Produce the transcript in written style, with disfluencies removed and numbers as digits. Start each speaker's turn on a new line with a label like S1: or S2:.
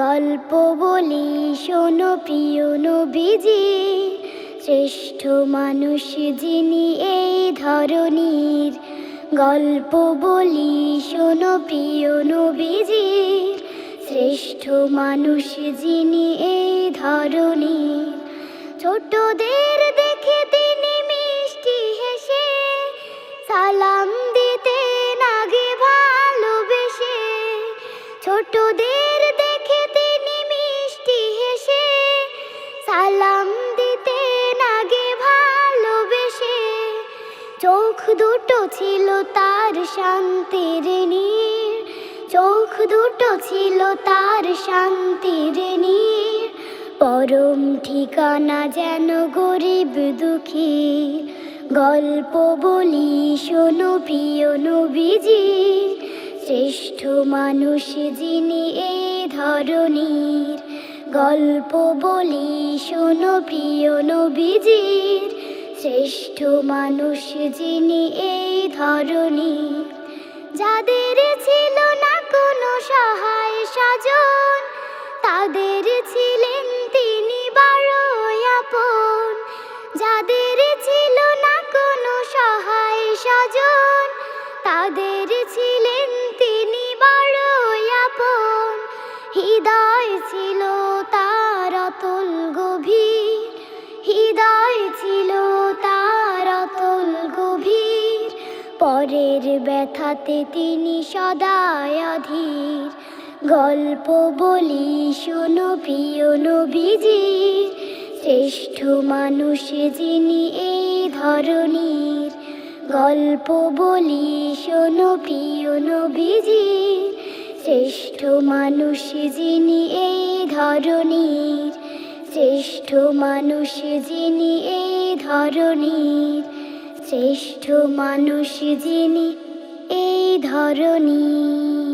S1: গল্প বলি শোনো প্রিয় নবীজি, শ্রেষ্ঠ মানুষ যিনি এই ধরনীর। গল্প বলি শোনো প্রিয় নবীজি, শ্রেষ্ঠ মানুষ যিনি এই ধরনীর। ছোটদের দেখে তিনি মিষ্টি হেসে সালাম দিতেন আগে ভালোবেসে। ছোটদের দেখে তিনি মিষ্টি হেসে সালাম দিতেন আগে ভালোবেসে। চোখ দুটো ছিল তার শান্তির নীর, চোখ দুটো ছিল তার শান্তির নীর। পরম ঠিকানা যেন গরিব দুঃখী। গল্প বলি শোনো প্রিয় নবীজি, শ্রেষ্ঠ মানুষ যিনি এই ধরনীর। গল্প বলি শোনো প্রিয় নবীজি, শ্রেষ্ঠ মানুষ যিনি এই ধরনীর। যাদের ছিল না কোনো সহায় স্বজন, তাদের ছিলেন তিনি বড়ই আপন। যাদের ছিল না কোনো সহায় স্বজন, তাদের ছিলেন তিনি বড়ই আপন। হৃদয় ছিল তার অতল গভীর, হৃদয় ছিল তার অতল গভীর। পরের ব্যথাতে তিনি সদাই অধীর। গল্প বলি শোনো প্রিয় নবীজি, শ্রেষ্ঠ মানুষ যিনি এই ধরনীর। গল্প বলি শোনো প্রিয় নবীজি, শ্রেষ্ঠ মানুষ যিনি এই ধরনীর। শ্রেষ্ঠ মানুষ যিনি এই ধরনীর, শ্রেষ্ঠ মানুষ যিনি এই ধরনীর।